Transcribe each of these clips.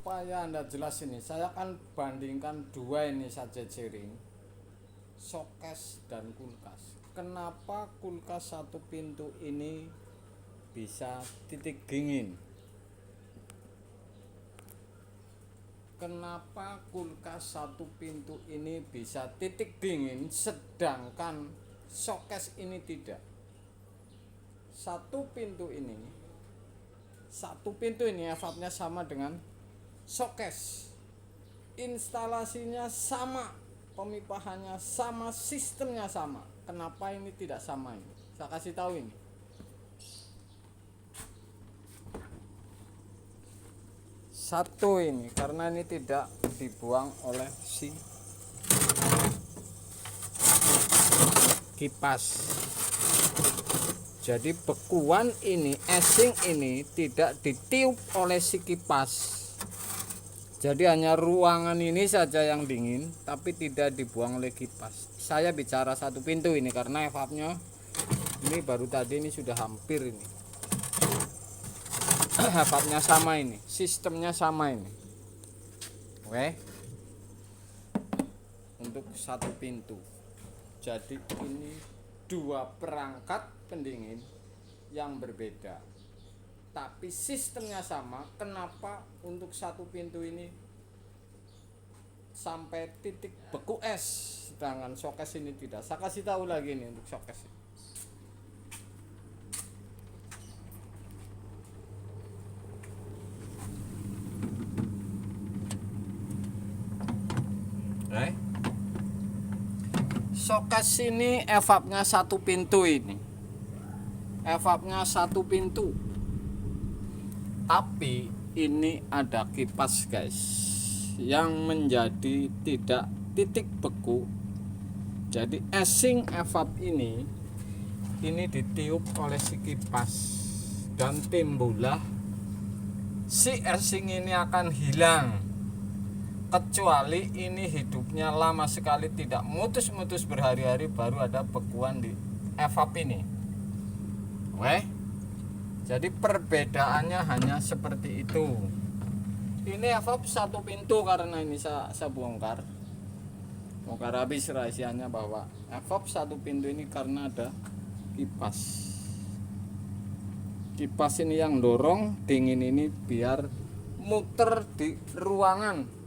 supaya Anda jelas ini, saya akan bandingkan dua ini saja jaring, showcase dan kulkas. Kenapa kulkas satu pintu ini bisa titik dingin? Kenapa kulkas satu pintu ini bisa titik dingin sedangkan showcase ini tidak? Satu pintu ini evapnya sama dengan showcase, instalasinya sama, pemipahannya sama, sistemnya sama. Kenapa ini tidak sama ini? Saya kasih tahu ini. Satu ini karena ini tidak dibuang oleh si kipas. Jadi bekuan ini, esing ini tidak ditiup oleh si kipas. Jadi hanya ruangan ini saja yang dingin, tapi tidak dibuang oleh kipas. Saya bicara satu pintu ini karena evapnya ini baru tadi ini sudah hampir ini. Evapnya sama ini, sistemnya sama ini. Oke. Untuk satu pintu. Jadi ini dua perangkat pendingin yang berbeda. Tapi sistemnya sama. Kenapa untuk satu pintu ini sampai titik beku es, sedangkan showcase ini tidak? Saya kasih tahu lagi nih untuk showcase ini. Showcase ini evapnya satu pintu ini. Evapnya satu pintu. Tapi ini ada kipas guys, yang menjadi tidak titik beku. Jadi esing evap ini ditiup oleh si kipas dan timbullah si esing ini akan hilang. Kecuali ini hidupnya lama sekali, tidak mutus-mutus berhari-hari, baru ada bekuan di evap ini. Oke. Jadi perbedaannya hanya seperti itu. Ini evap satu pintu karena ini saya bongkar habis rahasianya bahwa evap satu pintu ini karena ada kipas. Kipas ini yang dorong dingin ini biar muter di ruangan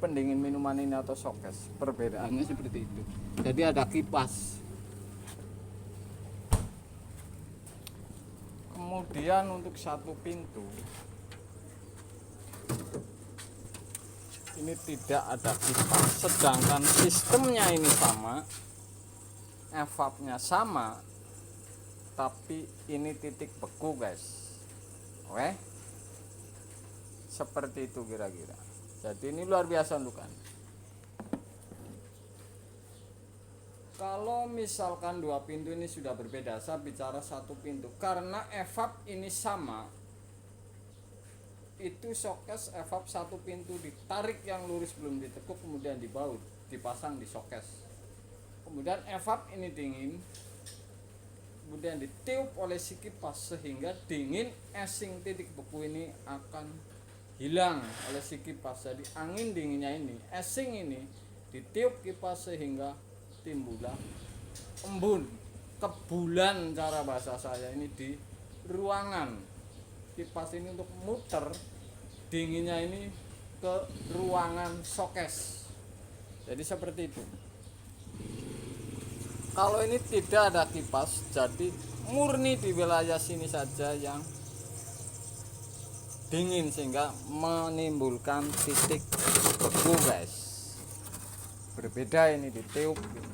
pendingin minuman ini atau showcase. Perbedaannya seperti itu. Jadi ada kipas. Kemudian untuk satu pintu ini tidak ada kipas, sedangkan sistemnya ini sama, evapnya sama, tapi ini titik beku guys. Oke, seperti itu kira-kira. Jadi ini luar biasa untuk Anda. Kalau misalkan dua pintu ini sudah berbeda, saya bicara satu pintu karena evap ini sama. Itu showcase evap satu pintu ditarik yang lurus belum ditekuk, kemudian dibaut, dipasang di showcase. Kemudian evap ini dingin, kemudian ditiup oleh si kipas sehingga dingin esing titik beku ini akan hilang oleh si kipas. Jadi angin dinginnya ini, esing ini ditiup kipas sehingga timbullah embun, kebulan cara bahasa saya ini di ruangan. Kipas ini untuk muter dinginnya ini ke ruangan showcase. Jadi seperti itu. Kalau ini tidak ada kipas, jadi murni di wilayah sini saja yang dingin sehingga menimbulkan titik beku guys. Berbeda ini ditiup gitu.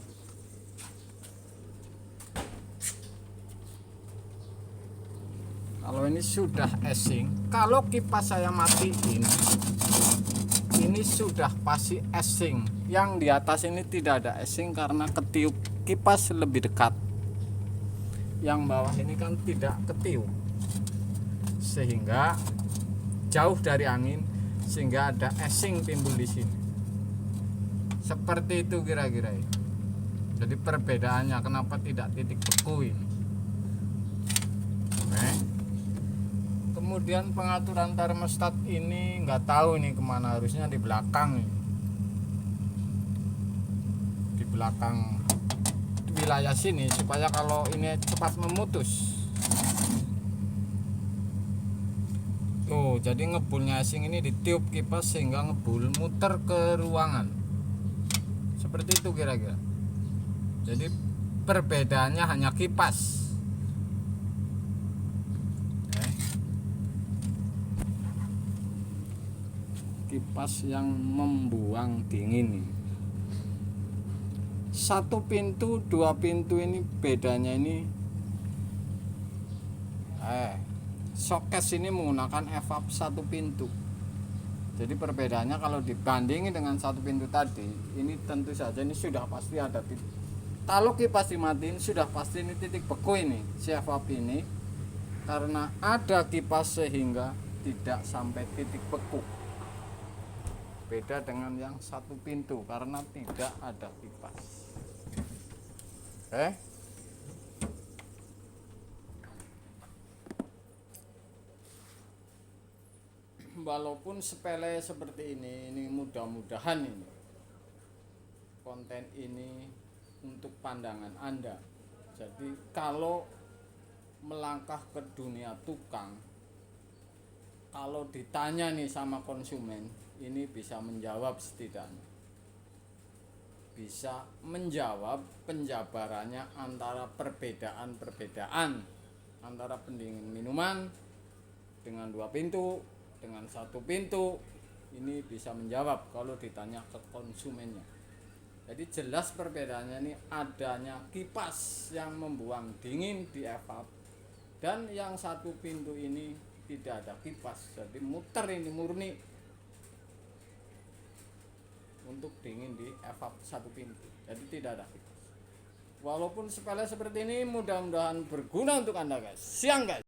Kalau ini sudah esing, kalau kipas saya matiin ini sudah pasti esing. Yang di atas ini tidak ada esing karena ketiup kipas lebih dekat. Yang bawah ini kan tidak ketiup, sehingga jauh dari angin, sehingga ada esing timbul di sini. Seperti itu kira-kira. Jadi perbedaannya kenapa tidak titik beku ini. Oke. kemudian pengaturan termostat ini nggak tahu ini kemana, harusnya di belakang, di belakang wilayah sini, supaya kalau ini cepat memutus. Oh, jadi ngebulnya asing ini ditiup kipas sehingga ngebul muter ke ruangan. Seperti itu kira-kira. Jadi perbedaannya hanya kipas. Kipas yang membuang dingin. Satu pintu, dua pintu ini bedanya ini. Showcase ini menggunakan evap satu pintu. Jadi perbedaannya kalau dibandingin dengan satu pintu tadi, ini tentu saja ini sudah pasti ada titik. Kalau kipas dimatiin sudah pasti ini titik beku ini si evap ini, karena ada kipas sehingga tidak sampai titik beku. Beda dengan yang satu pintu karena tidak ada kipas. Walaupun sepele seperti ini mudah-mudahan ini konten ini untuk pandangan Anda. Jadi kalau melangkah ke dunia tukang, kalau ditanya nih sama konsumen, ini bisa menjawab, setidaknya bisa menjawab penjabarannya antara perbedaan antara pendingin minuman dengan dua pintu dengan satu pintu. Ini bisa menjawab kalau ditanya ke konsumennya. Jadi jelas perbedaannya ini adanya kipas yang membuang dingin di evap, dan yang satu pintu ini tidak ada kipas, jadi muter ini murni untuk dingin di evap satu pintu, jadi tidak ada kipas. Walaupun sepele seperti ini, mudah-mudahan berguna untuk Anda guys. Siang guys.